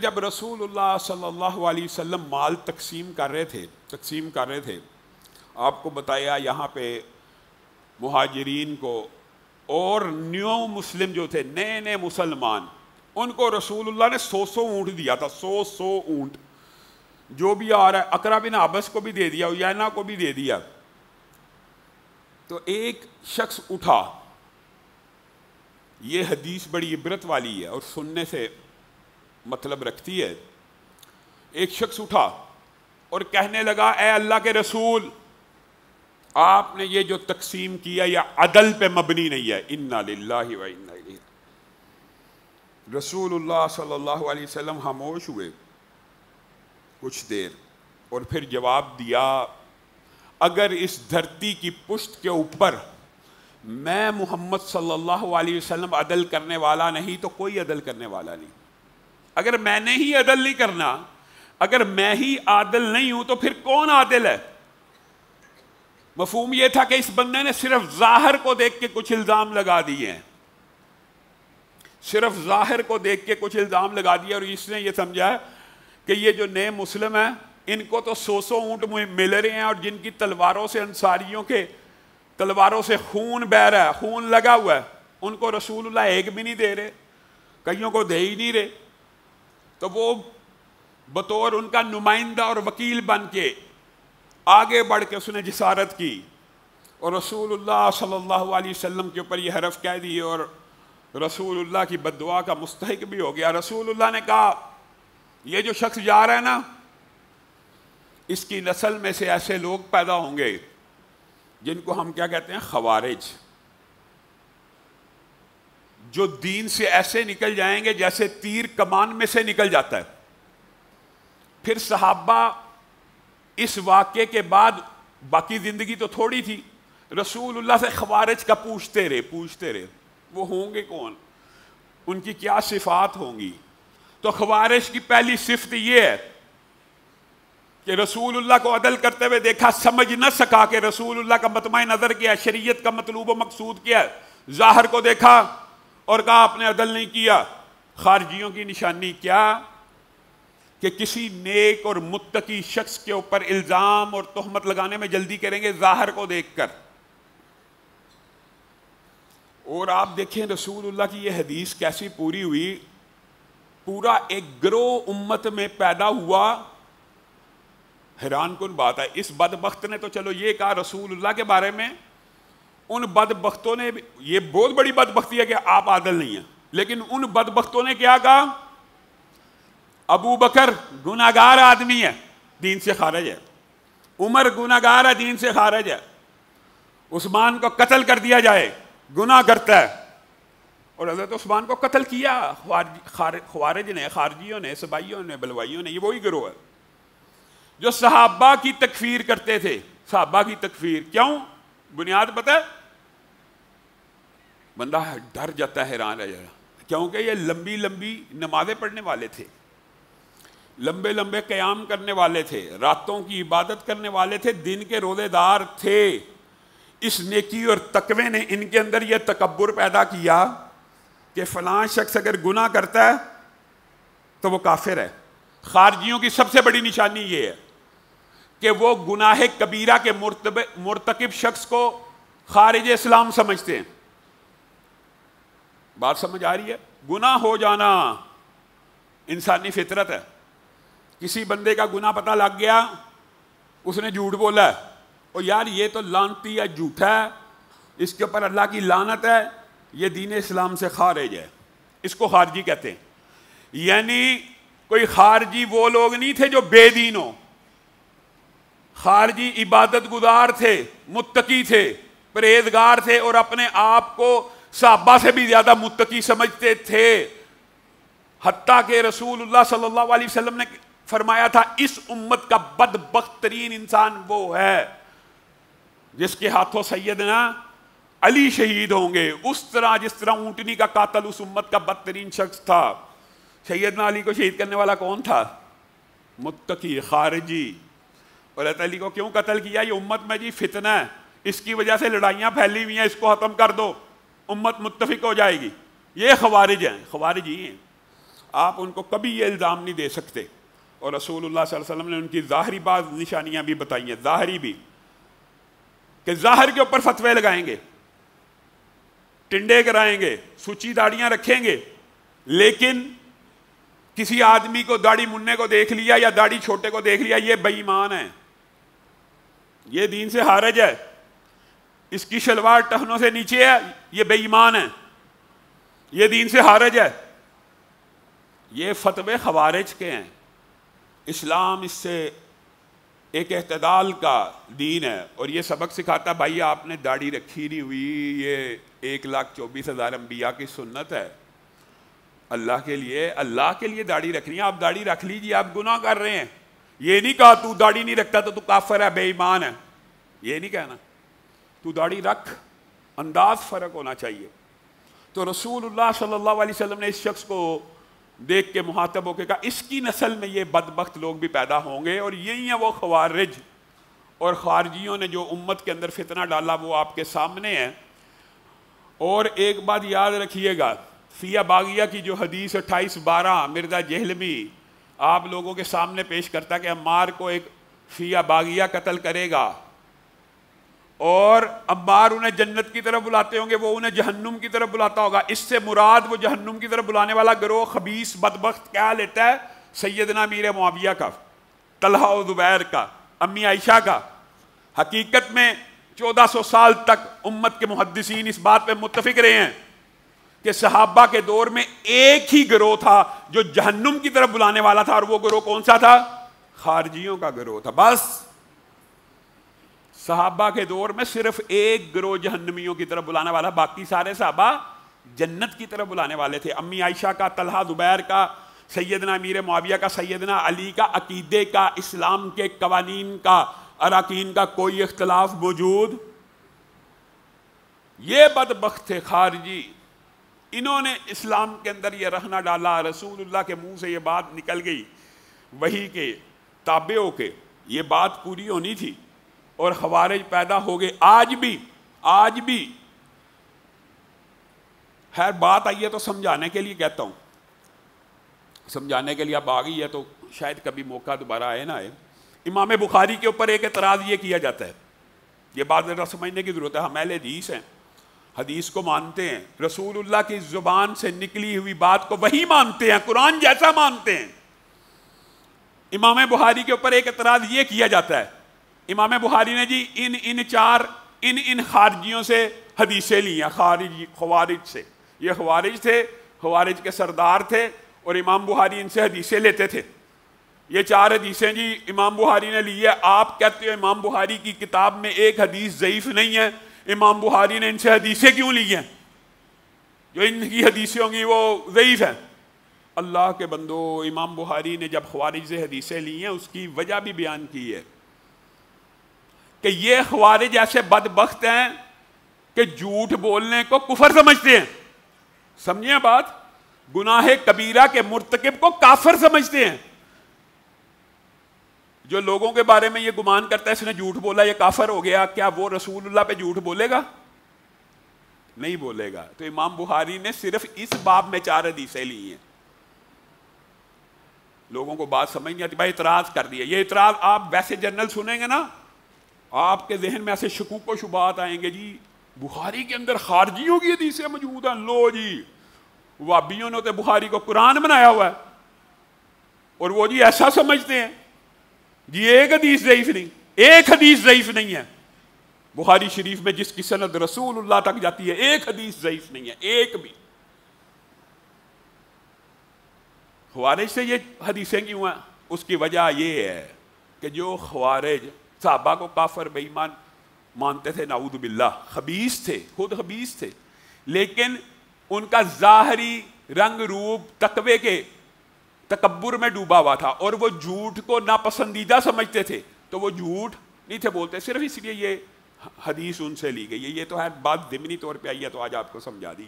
جب رسول اللہ صلی اللہ علیہ وسلم مال تقسیم کر رہے تھے آپ کو بتایا یہاں پہ مہاجرین کو اور نیو مسلم جو تھے نئے مسلمان ان کو رسول اللہ نے 100 اونٹ دیا تھا. 100 اونٹ جو بھی آ رہا ہے. اقرا بن حابس کو بھی دے دیا, عیینہ کو بھی دے دیا. تو ایک شخص اٹھا, یہ حدیث بڑی عبرت والی ہے اور سننے سے مطلب رکھتی ہے. ایک شخص اٹھا اور کہنے لگا اے اللہ کے رسول, آپ نے یہ جو تقسیم کیا یہ عدل پہ مبنی نہیں ہے. انا للہ و انا الیہ. رسول اللہ صلی اللہ علیہ وسلم خاموش ہوئے کچھ دیر اور پھر جواب دیا, اگر اس دھرتی کی پشت کے اوپر میں محمد صلی اللہ علیہ وسلم عدل کرنے والا نہیں تو کوئی عدل کرنے والا نہیں. اگر میں نے ہی عدل نہیں کرنا, اگر میں ہی عادل نہیں ہوں تو پھر کون عادل ہے؟ مفہوم یہ تھا کہ اس بندے نے صرف ظاہر کو دیکھ کے کچھ الزام لگا دیے ہیں, صرف ظاہر کو دیکھ کے کچھ الزام لگا دیا, اور اس نے یہ سمجھا کہ یہ جو نئے مسلم ہیں ان کو تو 100 اونٹ مل رہے ہیں, اور جن کی تلواروں سے انصاریوں کے تلواروں سے خون بہ رہا ہے, خون لگا ہوا ہے, ان کو رسول اللہ ایک بھی نہیں دے رہے, کئیوں کو دے ہی نہیں رہے. تو وہ بطور ان کا نمائندہ اور وکیل بن کے آگے بڑھ کے اس نے جسارت کی اور رسول اللہ صلی اللہ علیہ وسلم کے اوپر یہ حرف کہہ دی اور رسول اللہ کی بد دعا کا مستحق بھی ہو گیا. رسول اللہ نے کہا یہ جو شخص جا رہا ہے نا, اس کی نسل میں سے ایسے لوگ پیدا ہوں گے جن کو ہم کیا کہتے ہیں, خوارج, جو دین سے ایسے نکل جائیں گے جیسے تیر کمان میں سے نکل جاتا ہے. پھر صحابہ اس واقعے کے بعد, باقی زندگی تو تھوڑی تھی, رسول اللہ سے خوارج کا پوچھتے رہے وہ ہوں گے کون, ان کی کیا صفات ہوں گی. تو خوارج کی پہلی صفت یہ ہے کہ رسول اللہ کو عدل کرتے ہوئے دیکھا, سمجھ نہ سکا کہ رسول اللہ کا مطمع نظر کیا ہے, شریعت کا مطلوب و مقصود کیا ہے, ظاہر کو دیکھا اور کہا آپ نے عدل نہیں کیا. خارجیوں کی نشانی کیا کہ کسی نیک اور متقی شخص کے اوپر الزام اور تہمت لگانے میں جلدی کریں گے ظاہر کو دیکھ کر. اور آپ دیکھیں رسول اللہ کی یہ حدیث کیسی پوری ہوئی, پورا ایک گروہ امت میں پیدا ہوا. حیران کن بات ہے, اس بدبخت نے تو چلو یہ کہا رسول اللہ کے بارے میں, ان بدبختوں نے, یہ بہت بڑی بدبختی ہے کہ آپ عادل نہیں ہیں, لیکن ان بدبختوں نے کیا کہا, ابو بکر گناہگار آدمی ہے, دین سے خارج ہے, عمر گناہگار ہے, دین سے خارج ہے, عثمان کو قتل کر دیا جائے, گناہ کرتا ہے. اور حضرت عثمان کو قتل کیا خوارج نے, خارجیوں نے, سبائیوں نے, بلوائیوں نے. یہ وہی گروہ ہے جو صحابہ کی تکفیر کرتے تھے. صحابہ کی تکفیر کیوں؟ بنیاد پتہ ہے؟ بندہ ڈر جاتا ہے, حیران رہ جائے, کیونکہ یہ لمبی لمبی نمازیں پڑھنے والے تھے, لمبے لمبے قیام کرنے والے تھے, راتوں کی عبادت کرنے والے تھے, دن کے روزے دار تھے. اس نیکی اور تقوی نے ان کے اندر یہ تکبر پیدا کیا کہ فلاں شخص اگر گناہ کرتا ہے تو وہ کافر ہے. خارجیوں کی سب سے بڑی نشانی یہ ہے کہ وہ گناہ کبیرہ کے مرتکب شخص کو خارج اسلام سمجھتے ہیں. بات سمجھ آ رہی ہے؟ گناہ ہو جانا انسانی فطرت ہے. کسی بندے کا گناہ پتہ لگ گیا, اس نے جھوٹ بولا ہے, اور یار یہ تو لعنتی ہے, جھوٹا ہے, اس کے اوپر اللہ کی لعنت ہے, یہ دین اسلام سے خارج ہے, اس کو خارجی کہتے ہیں. یعنی کوئی خارجی وہ لوگ نہیں تھے جو بے دین ہو, خارجی عبادت گزار تھے, متقی تھے, پرہیزگار تھے, اور اپنے آپ کو صحابہ سے بھی زیادہ متقی سمجھتے تھے. حتیٰ کہ رسول اللہ صلی اللہ علیہ وسلم نے فرمایا تھا اس امت کا بدبخت ترین انسان وہ ہے جس کے ہاتھوں سیدنا علی شہید ہوں گے. اس طرح جس طرح اونٹنی کا قاتل اس امت کا بدترین شخص تھا, سیدنا علی کو شہید کرنے والا کون تھا؟ متقی, خارجی. اور حضرت علی کو کیوں قتل کیا؟ یہ امت میں جی فتنہ ہے, اس کی وجہ سے لڑائیاں پھیلی ہوئی ہیں, اس کو ختم کر دو, امت متفق ہو جائے گی. یہ خوارج ہیں, خوارج ہی ہیں. آپ ان کو کبھی یہ الزام نہیں دے سکتے. اور رسول اللہ صلی اللہ علیہ وسلم نے ان کی ظاہری بعض نشانیاں بھی بتائی ہیں، ظاہری بھی، کہ ظاہر کے اوپر فتوے لگائیں گے، ٹنڈے کرائیں گے، سوچی داڑیاں رکھیں گے، لیکن کسی آدمی کو داڑھی مننے کو دیکھ لیا یا داڑھی چھوٹے کو دیکھ لیا، یہ بے ایمان ہے، یہ دین سے خارج ہے، اس کی شلوار ٹہنوں سے نیچے ہے، یہ بے ایمان ہے، یہ دین سے خارج ہے. یہ فتوے خوارج کے ہیں. اسلام اس سے ایک اعتدال کا دین ہے، اور یہ سبق سکھاتا بھائی آپ نے داڑھی رکھی نہیں ہوئی، یہ 1,24,000 انبیاء کی سنت ہے. اللہ کے لیے داڑھی رکھنی ہے، آپ داڑھی رکھ لیجیے، آپ گناہ کر رہے ہیں. یہ نہیں کہا تو داڑھی نہیں رکھتا تو کافر ہے، بے ایمان ہے، یہ نہیں کہنا. تو داڑھی رکھ، انداز فرق ہونا چاہیے. تو رسول اللہ صلی اللہ علیہ وسلم نے اس شخص کو دیکھ کے مخاطب ہو کے کہا اس کی نسل میں یہ بدبخت لوگ بھی پیدا ہوں گے، اور یہی ہیں وہ خوارج اور خارجیوں نے جو امت کے اندر فتنہ ڈالا، وہ آپ کے سامنے ہے. اور ایک بات یاد رکھیے گا، فیہ باغیہ کی جو حدیث 28-12 مرزا جہلمی آپ لوگوں کے سامنے پیش کرتا کہ عمار کو ایک فیہ باغیہ قتل کرے گا، اور عمار انہیں جنت کی طرف بلاتے ہوں گے، وہ انہیں جہنم کی طرف بلاتا ہوگا. اس سے مراد وہ جہنم کی طرف بلانے والا گروہ خبیث بدبخت کیا لیتا ہے؟ سیدنا امیر معاویہ کا، طلحہ و زبیر کا، امی عائشہ کا. حقیقت میں 1400 سال تک امت کے محدثین اس بات پہ متفق رہے ہیں کہ صحابہ کے دور میں ایک ہی گروہ تھا جو جہنم کی طرف بلانے والا تھا، اور وہ گروہ کون سا تھا؟ خارجیوں کا گروہ تھا. بس صحابہ کے دور میں صرف ایک گروہ جہنمیوں کی طرف بلانے والا، باقی سارے صحابہ جنت کی طرف بلانے والے تھے. امی عائشہ کا، طلحہ زبیر کا، سیدنا امیر معاویہ کا، سیدنا علی کا عقیدے کا، اسلام کے قوانین کا، اراکین کا کوئی اختلاف موجود. یہ بدبخت تھے خارجی، انہوں نے اسلام کے اندر یہ رہنا ڈالا. رسول اللہ کے منہ سے یہ بات نکل گئی، وہی کے تابع ہو کے یہ بات پوری ہونی تھی، اور خوارج پیدا ہو گئے. آج بھی خیر بات آئی ہے تو سمجھانے کے لیے کہتا ہوں، سمجھانے کے لیے اب آ گئی ہے تو شاید کبھی موقع دوبارہ آئے نہ آئے. امام بخاری کے اوپر ایک اعتراض یہ کیا جاتا ہے، یہ بات ذرا سمجھنے کی ضرورت ہے. ہم اہل حدیث ہیں، حدیث کو مانتے ہیں، رسول اللہ کی زبان سے نکلی ہوئی بات کو وہی مانتے ہیں، قرآن جیسا مانتے ہیں. امام بخاری کے اوپر ایک اعتراض یہ کیا جاتا ہے، امام بخاری نے جی ان خارجیوں سے حدیثیں لی ہیں، خوارج سے. یہ خوارج تھے، خوارج کے سردار تھے، اور امام بخاری ان سے حدیثیں لیتے تھے. یہ 4 حدیثیں جی امام بخاری نے لی ہے. آپ کہتے ہو امام بخاری کی کتاب میں ایک حدیث ضعیف نہیں ہے، امام بخاری نے ان سے حدیثیں کیوں لی ہیں؟ جو ان کی حدیثیں ہوں گی وہ ضعیف ہیں. اللہ کے بندو، امام بخاری نے جب خوارج سے حدیثیں لی ہیں اس کی وجہ بھی بیان کی ہے کہ یہ خوارج ایسے بدبخت ہیں کہ جھوٹ بولنے کو کفر سمجھتے ہیں. سمجھیں بات، گناہ کبیرہ کے مرتکب کو کافر سمجھتے ہیں. جو لوگوں کے بارے میں یہ گمان کرتا ہے اس نے جھوٹ بولا یہ کافر ہو گیا، کیا وہ رسول اللہ پہ جھوٹ بولے گا؟ نہیں بولے گا. تو امام بخاری نے صرف اس باب میں 4 حدیثیں لی ہیں. لوگوں کو بات سمجھ نہیں آتی، بھائی اعتراض کر دیا. یہ اعتراض آپ ویسے جنرل سنیں گے نا، آپ کے ذہن میں ایسے شکوک و شبہات آئیں گے، جی بخاری کے اندر خارجیوں کی حدیثیں موجود ہیں. لو جی وہابیوں نے تو بخاری کو قرآن بنایا ہوا ہے، اور وہ جی ایسا سمجھتے ہیں جی ایک حدیث ضعیف نہیں، ایک حدیث ضعیف نہیں ہے بخاری شریف میں جس کی سند رسول اللہ تک جاتی ہے، ایک حدیث ضعیف نہیں ہے، ایک بھی. خوارج سے یہ حدیثیں کیوں ہیں؟ اس کی وجہ یہ ہے کہ جو خوارج صحابہ کو کافر بے ایمان مانتے تھے، نعوذ باللہ، خبیث تھے، خود خبیث تھے، لیکن ان کا ظاہری رنگ روپ تقوی کے تکبر میں ڈوبا ہوا تھا، اور وہ جھوٹ کو ناپسندیدہ سمجھتے تھے، تو وہ جھوٹ نہیں تھے بولتے. صرف اس لیے یہ حدیث ان سے لی گئی ہے. یہ تو ہے بات ضمنی طور پہ آئی ہے تو آج آپ کو سمجھا دی.